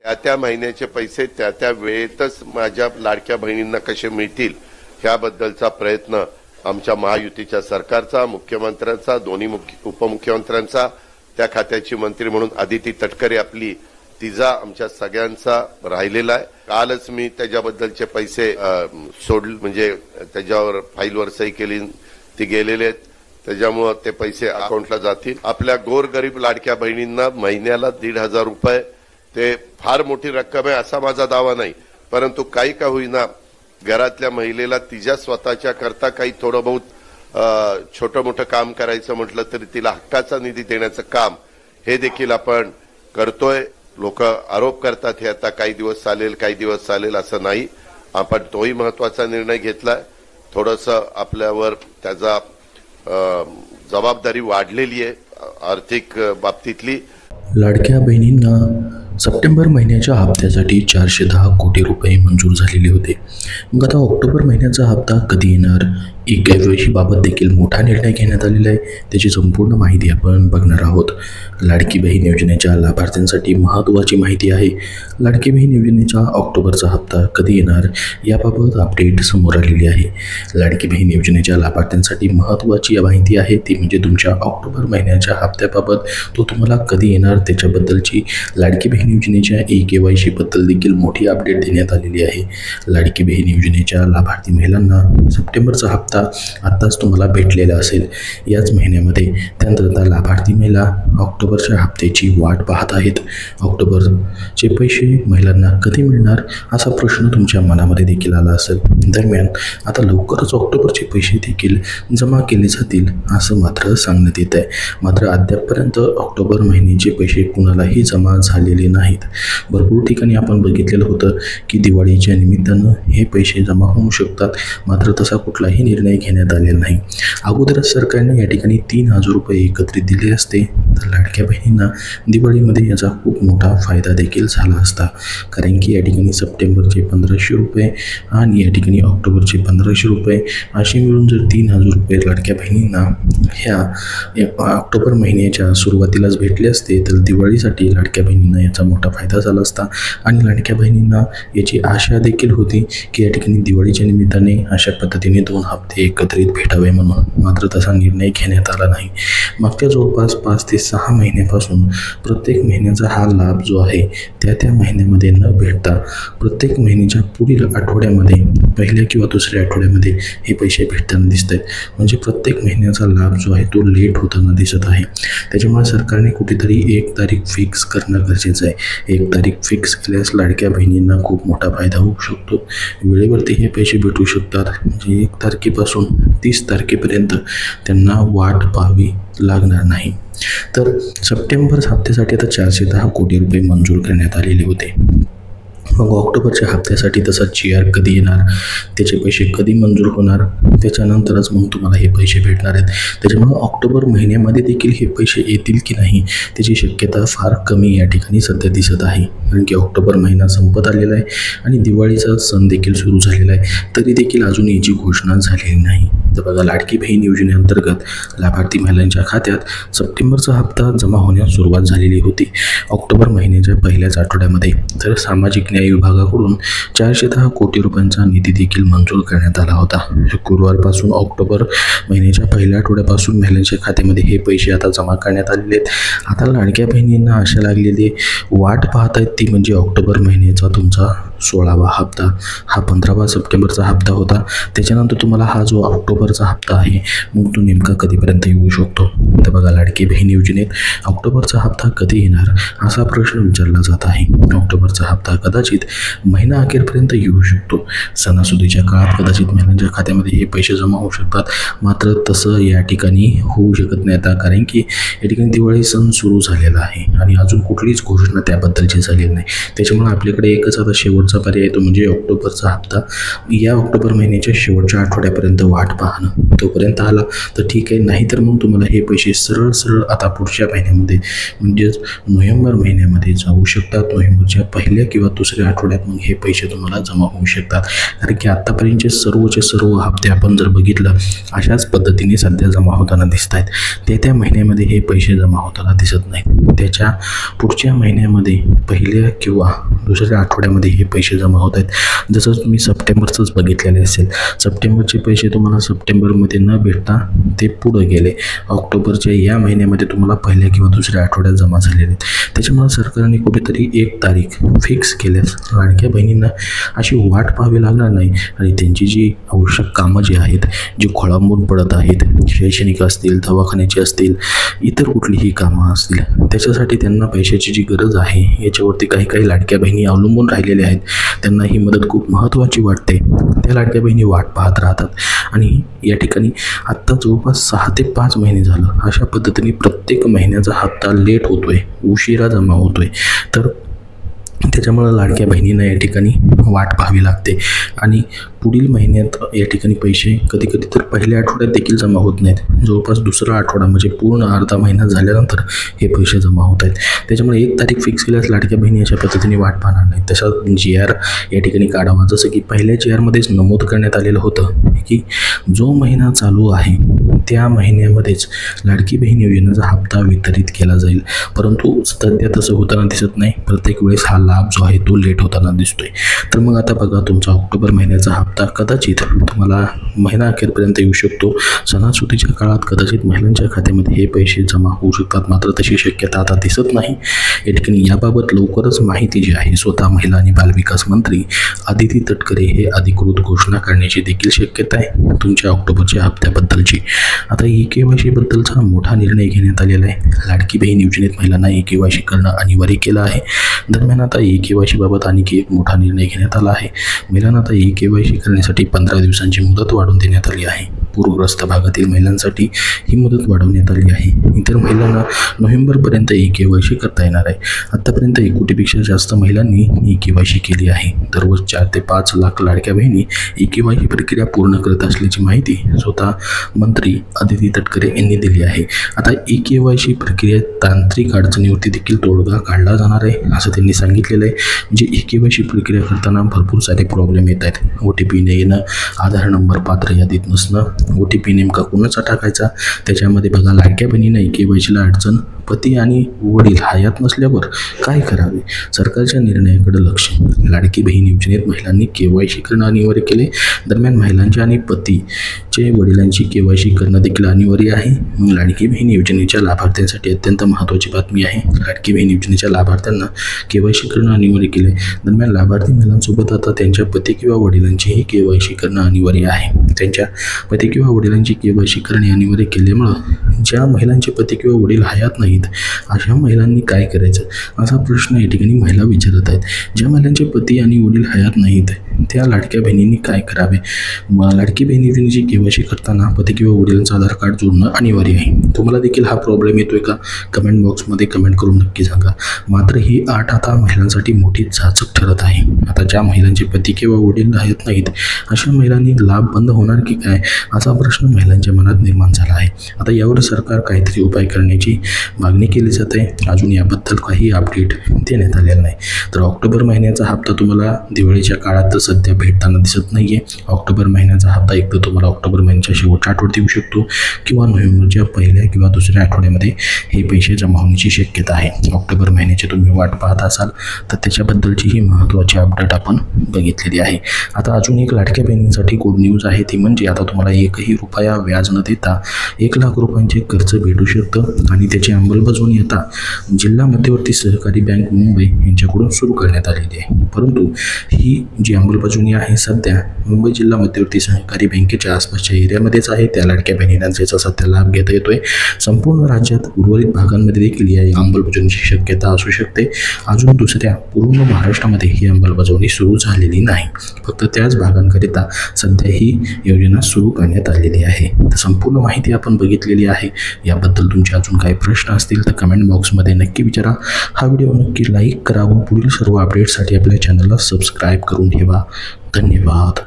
त्या महिन्याचे पैसे त्या वेळेतच माझ्या लाडक्या बहिणींना कसे मिळतील ह्याबद्दलचा प्रयत्न आमच्या महायुतीच्या सरकारचा, मुख्यमंत्र्यांचा, दोन्ही उपमुख्यमंत्र्यांचा, त्या खात्याची मंत्री म्हणून आदिती तटकरे आपली तिचा आमच्या सगळ्यांचा राहिलेला आहे। कालच मी त्याच्याबद्दलचे पैसे म्हणजे त्याच्यावर फाईलवर सही केली, ती गेलेले आहेत, त्याच्यामुळे ते पैसे अकाउंटला जातील। आपल्या गोरगरीब लाडक्या बहिणींना महिन्याला 1,500 रुपये ते फार मोठी रक्कम आहे असा माझा दावा नाही, परंतु काही का होईना घरातल्या महिलेला तिच्या स्वतःच्या करता काही थोडं बहुत छोटं मोठं काम करायचं म्हटलं तरी तिला हक्काचा निधी देण्याचं काम हे देखील आपण करतोय। लोक आरोप करतात हे आता काही दिवस चालेल काही दिवस चालेल असं नाही, आपण तोही महत्वाचा निर्णय घेतलाय। थोडंसं आपल्यावर त्याचा जबाबदारी वाढलेली आहे आर्थिक बाबतीतली। लाडक्या बहिणींना सप्टेंबर महिन्याच्या हप्त्यासाठी 410 कोटी रुपये मंजूर झालेले होते। मग आता ऑक्टोबर महिन्याचा हप्ता कधी येणार, EKYC बाबत देखील मोठा निर्णय घेण्यात आलेला आहे, त्याची संपूर्ण माहिती आपण बघणार आहोत। लाडकी बहीण योजनेच्या लाभार्थ्यांसाठी महत्त्वाची माहिती आहे। लाडकी बहीण योजनेचा ऑक्टोबरचा हप्ता कधी येणार याबाबत अपडेट समोर आलेली आहे। लाडकी बहीण योजनेच्या लाभार्थ्यांसाठी महत्त्वाची माहिती आहे ती म्हणजे तुमच्या ऑक्टोबर महिन्याच्या हप्त्याबाबत तो तुम्हाला कधी येणार त्याच्याबद्दलची लाडकी बहीण योजनेच्या EKYC बद्दल देखील मोठी अपडेट देण्यात आलेली आहे। लाडकी बहीण योजनेच्या लाभार्थी महिलांना सप्टेंबरचा हप्ता आताच तुम्हाला भेटलेला असेल याच महिन्यामध्ये, त्यानंतर लाभार्थी महिला ऑक्टोबरच्या हप्त्याची वाट पाहत आहेत। ऑक्टोबरचे पैसे महिलांना कधी मिळणार असा प्रश्न तुमच्या मनामध्ये देखील आला असेल। दरम्यान आता लवकरच ऑक्टोबरचे पैसे देखील जमा केले जातील असं मात्र सांगण्यात येत आहे। मात्र अद्यापपर्यंत ऑक्टोबर महिन्याचे पैसे कुणालाही जमा झालेले नाहीत। भरपूर ठिकाणी आपण बघितलेलं होतं की दिवाळीच्या निमित्तानं हे पैसे जमा होऊ शकतात, मात्र तसा कुठलाही निर्णय घेण्यात आलेला नाही। अगोदरच सरकारने या ठिकाणी 3,000 रुपये एकत्रित दिले असते तर लाडक्या बहिणींना दिवाळीमध्ये याचा खूप मोठा फायदा देखील झाला असता, कारण की या ठिकाणी सप्टेंबरचे 1,500 रुपये आणि या ठिकाणी ऑक्टोबरचे 1,500 रुपये असे मिळून जर 3,000 रुपये लाडक्या बहिणींना ह्या ऑक्टोबर महिन्याच्या सुरुवातीलाच भेटले असते तर दिवाळीसाठी लाडक्या बहिणींना याचा मोठा फायदा झाला असता आणि लाडक्या बहिणींना याची आशा देखील होती की या ठिकाणी दिवाळीच्या निमित्ताने अशा पद्धतीने 2 हप्ते एकत्रित भेटावे म्हणून। मात्र तसा निर्णय घेण्यात आला नाही। मागच्या जवळपास 5 ते 6 महिन्यापासून प्रत्येक महिन्याचा हा लाभ जो आहे त्या महिन्यामध्ये न भेटता प्रत्येक महिन्याच्या पुढील आठवड्यामध्ये पहिल्या किंवा दुसऱ्या आठवड्यामध्ये हे पैसे भेटताना दिसत आहेत। म्हणजे प्रत्येक महिन्याचा लाभ जो आहे तो लेट होताना दिसत आहे। त्याच्यामुळे सरकारने कुठेतरी 1 तारीख फिक्स करणं गरजेचं आहे। 1 तारीख फिक्स केल्यास लाडक्या बहिणींना खूप मोठा फायदा होऊ शकतो, वेळेवरती हे पैसे भेटू शकतात। म्हणजे 1 तारखेपासून 30 तारखेपर्यंत त्यांना वाट पाहावी लागणार नाही। तर सप्टेंबर हप्त्यासाठी आता 410 कोटी रुपये मंजूर करण्यात आलेले होते। मग ऑक्टोबरच्या हप्त्यासाठी तसा GR कधी येणार, त्याचे पैसे कधी मंजूर होणार, त्याच्यानंतरच मग तुम्हाला हे पैसे भेटणार आहेत। त्याच्यामुळे ऑक्टोबर महिन्यामध्ये देखील हे पैसे येतील की नाही त्याची शक्यता फार कमी या ठिकाणी सध्या दिसत आहे, कारण की ऑक्टोबर महिना संपत आलेला आहे आणि दिवाळीचा सण देखील सुरू झालेला आहे, तरी देखील अजून याची घोषणा झालेली नाही। तर बघा, लाडकी बहीण योजनेअंतर्गत लाभार्थी महिलांच्या खात्यात सप्टेंबरचा हप्ता जमा होण्यास सुरुवात झालेली होती ऑक्टोबर महिन्याच्या पहिल्याच आठवड्यामध्ये। तर सामाजिक न्याय विभागाकडून 410 कोटी रुपयांचा निधी देखील मंजूर करण्यात आला होता। गुरुवारपासून ऑक्टोबर महिन्याच्या पहिल्या आठवड्यापासून महिलांच्या खात्यामध्ये हे पैसे आता जमा करण्यात आलेले आहेत। आता लाडक्या बहिणींना आशा लागलेली वाट पाहत आहेत ती म्हणजे ऑक्टोबर महिन्याचा तुमचा 16वा हप्ता, हा 15 सप्टेंबरचा हप्ता होता। त्याच्यानंतर तुम्हाला हा जो ऑक्टोबरचा हप्ता आहे मग तो नेमका कधीपर्यंत येऊ शकतो। तर बघा, लाडकी बहीण योजनेत ऑक्टोबरचा हप्ता कधी येणार असा प्रश्न विचारला जात आहे। ऑक्टोबरचा हप्ता कदाचित महिना अखेरपर्यंत येऊ शकतो। सणासुदीच्या काळात कदाचित महिलांच्या खात्यामध्ये हे पैसे जमा होऊ शकतात, मात्र तसं या ठिकाणी होऊ शकत नाही आता, कारण की या ठिकाणी दिवाळी सण सुरू झालेला आहे आणि अजून कुठलीच घोषणा त्याबद्दलची झालेली नाही। त्याच्यामुळे आपल्याकडे एकच आता शेवटचा पर्याय तो म्हणजे ऑक्टोबरचा हप्ता या ऑक्टोबर महिन्याच्या शेवटच्या आठवड्यापर्यंत वाट पाहणं। तोपर्यंत आला तर ठीक आहे, नाहीतर मग तुम्हाला हे पैसे सरळ आता पुढच्या महिन्यामध्ये म्हणजेच नोव्हेंबर महिन्यामध्ये जाऊ शकतात। नोव्हेंबरच्या पहिल्या किंवा दुसऱ्या आठवड्यात मग हे पैसे तुम्हाला जमा होऊ शकतात, कारण की आतापर्यंतचे सर्व हप्ते आपण जर बघितलं अशाच पद्धतीने सध्या जमा होताना दिसत आहेत। त्या महिन्यामध्ये हे पैसे जमा होताना दिसत नाहीत। त्याच्या पुढच्या महिन्यामध्ये पहिल्या किंवा दुसऱ्या आठवड्यामध्ये हे पैसे जमा होत आहेत. जसं तुम्ही सप्टेंबरचंच बघितलेले असेल, सप्टेंबरचे पैसे तुम्हाला सप्टेंबरमध्ये न भेटता ते पुढं गेले. ऑक्टोबरच्या या महिन्यामध्ये तुम्हाला पहिल्या किंवा दुसऱ्या आठवड्यात जमा झालेले आहेत. त्याच्यामुळे सरकारने कुठेतरी एक तारीख फिक्स केल्यास लाडक्या बहिणींना अशी वाट पाहावी लागणार नाही आणि त्यांची जी आवश्यक कामं जी आहेत, जी खोळंबून पडत आहेत, शैक्षणिक असतील, दवाखान्याची असतील, इतर कुठलीही कामं असतील, त्याच्यासाठी त्यांना पैशाची जी गरज आहे याच्यावरती काही लाडक्या बहिणी अवलंबून राहिलेल्या आहेत. त्यांना ही मदत खूप महत्त्वाची वाटते. त्या लाडक्या बहिणी वाट पाहत राहतात आणि या ठिकाणी आत्ता जवळपास 6 ते 5 महिने झालं अशा पद्धतीने प्रत्येक महिन्याचा हप्ता लेट होतोय, उशिरा जमा होतोय. तर त्याच्यामुळं लाडक्या बहिणींना या ठिकाणी वाट पाहावी लागते आणि पुढील महिन्यात या ठिकाणी पैसे कधी तर पहिल्या आठवड्यात देखील जमा होत नाहीत. जवळपास दुसरा आठवडा म्हणजे पूर्ण अर्धा महिना झाल्यानंतर हे पैसे जमा होत आहेत. त्याच्यामुळे एक तारीख फिक्स केल्यास लाडक्या बहिणी अशा पद्धतीने वाट पाहणार नाही. तसा GR या ठिकाणी काढावा. जसं की पहिल्या GRमध्येच नमूद करण्यात आलेलं होतं की जो महिना चालू आहे त्या महिन्यामध्येच लाडकी बहीण योजनेचा हप्ता वितरित केला जाईल. परंतु सध्या तसं होताना दिसत नाही. प्रत्येक वेळेस हा लाभ जो आहे तो लेट होताना दिसतोय. तर मग आता बघा, तुमचा ऑक्टोबर महिन्याचा हप्ता कदाचित तुम्हाला महिना अखेरपर्यंत येऊ शकतो. सणासुदीच्या काळात कदाचित महिलांच्या खात्यामध्ये हे पैसे जमा होऊ शकतात. मात्र तशी शक्यता आता दिसत नाही. या ठिकाणी याबाबत लवकरच माहिती जी आहे स्वतः महिला आणि बालविकास मंत्री आदिती तटकरे हे अधिकृत घोषणा करण्याची देखील शक्यता आहे तुमच्या ऑक्टोबरच्या हप्त्याबद्दलची. आता EKYC बद्दलचा मोठा निर्णय घेण्यात आलेला आहे. लाडकी बहीण योजनेत महिलांना EKYC करणं अनिवार्य केलं आहे. दरम्यान आता EKYC बाबत आणखी एक मोठा निर्णय घेण्यात आला आहे. महिलांना आता EKYC करण्यासाठी 15 दिवसांची मुदत वाढवून देण्यात आली आहे. पूरग्रस्त भागातील महिलांसाठी ही मुदत वाढवण्यात आली आहे. इतर महिलांना नोव्हेंबरपर्यंत EKYC करता येणार आहे. आत्तापर्यंत 1 कोटीपेक्षा जास्त महिलांनी EKYC केली आहे. दररोज 4 ते 5 लाख लाडक्या बहिणी EKYC प्रक्रिया पूर्ण करत असल्याची माहिती स्वतः मंत्री आदिती तटकरे यांनी दिली आहे. आता EKYC प्रक्रियेत तांत्रिक अडचणीवरती देखील तोडगा काढला जाणार आहे असं त्यांनी सांगितलेलं आहे. म्हणजे EKYC प्रक्रिया करताना भरपूर सारे प्रॉब्लेम येत आहेत. OTP न येणं, आधार नंबर पात्र यादीत नसणं, OTP नेमका कोणाचा टाकायचा, त्याच्यामध्ये बघा लाडक्या बहिणींना EKYCला अडचण, पती आणि वडील हयात नसल्यावर काय करावे, सरकारच्या निर्णयाकडे लक्ष. लाडकी बहीण योजनेत महिलांनी KYC करणं अनिवार्य केले. दरम्यान महिलांच्या आणि पतीचे वडिलांची KYC करणं देखील अनिवार्य आहे. लाडकी बहीण योजनेच्या लाभार्थ्यांसाठी अत्यंत महत्त्वाची बातमी आहे. लाडकी बहीण योजनेच्या लाभार्थ्यांना KYC करणं अनिवार्य केले. दरम्यान लाभार्थी महिलांसोबत आता त्यांच्या पती किंवा वडिलांचीही KYC करणं अनिवार्य आहे. त्यांच्या पती किंवा वडिलांची KYC करणे अनिवार्य केल्यामुळं ज्या महिलांचे पती किंवा वडील हयात नाहीत अशा महिलांनी काय करायचं असा प्रश्न या ठिकाणी महिला विचारत आहेत. ज्या महिलांचे पती आणि वडील हयात नाहीत त्या लाडक्या बहिणींनी काय करावे. लाडकी बहीण योजनेची KYC करताना पती किंवा वडिलांचं आधार कार्ड जोडणं अनिवार्य आहे. तुम्हाला देखील हा प्रॉब्लेम येतोय का? कमेंट बॉक्समध्ये कमेंट करून नक्की सांगा. मात्र ही अट आता महिलांसाठी मोठी जाचक ठरत आहे. आता ज्या महिलांचे पती किंवा वडील हयात नाहीत अशा महिलांनी लाभ बंद होणार की काय असा प्रश्न महिलांच्या मनात निर्माण झाला आहे. आता यावर सरकार काहीतरी उपाय करण्याची मागणी केली जाते. अजून याबद्दल काही अपडेट देण्यात आलेला नाही. तर ऑक्टोबर महिन्याचा हप्ता तुम्हाला दिवाळीच्या काळात तर सध्या भेटताना दिसत नाही आहे. ऑक्टोबर महिन्याचा हप्ता एकदा तुम्हाला ऑक्टोबर महिन्याच्या शेवटच्या आठवड्यात येऊ शकतो किंवा नोव्हेंबरच्या पहिल्या किंवा दुसऱ्या आठवड्यामध्ये हे पैसे जमा होण्याची शक्यता आहे. ऑक्टोबर महिन्याची तुम्ही वाट पाहत असाल तर त्याच्याबद्दलची ही महत्त्वाची अपडेट आपण बघितलेली आहे. आता अजून एक लाडक्या बहिणींसाठी गुड न्यूज आहे. ती म्हणजे आता तुम्हाला 1ही रुपया व्याज न देता 1 लाख रुपयांचे कर्ज भेटू शकतं आणि त्याची अंमलबजावणी आता जिल्हा मध्यवर्ती सहकारी बँक मुंबई यांच्याकडून सुरू करण्यात आलेली आहे. परंतु ही जी अंमलबजावणी आहे सध्या मुंबई जिल्हा मध्यवर्ती सहकारी बँकेच्या आसपासच्या एरियामध्येच आहे. त्या लाडक्या बहिणींना त्याचा सध्या लाभ घेता येतोय. संपूर्ण राज्यात उर्वरित भागांमध्ये देखील या अंमलबजावणीची शक्यता असू शकते. अजून दुसऱ्या पूर्ण महाराष्ट्रामध्ये ही अंमलबजावणी सुरू झालेली नाही. फक्त त्याच भागांकरिता सध्या ही योजना सुरू करण्यात आलेली आहे. तर संपूर्ण माहिती आपण बघितलेली आहे. याबद्दल तुमचे अजून काही प्रश्न असतील तर कमेंट बॉक्समध्ये नक्की विचारा. हा व्हिडिओ नक्की लाईक करा व पुढील सर्व अपडेट्ससाठी आपल्या चॅनलला सबस्क्राईब करून ठेवा. धन्यवाद.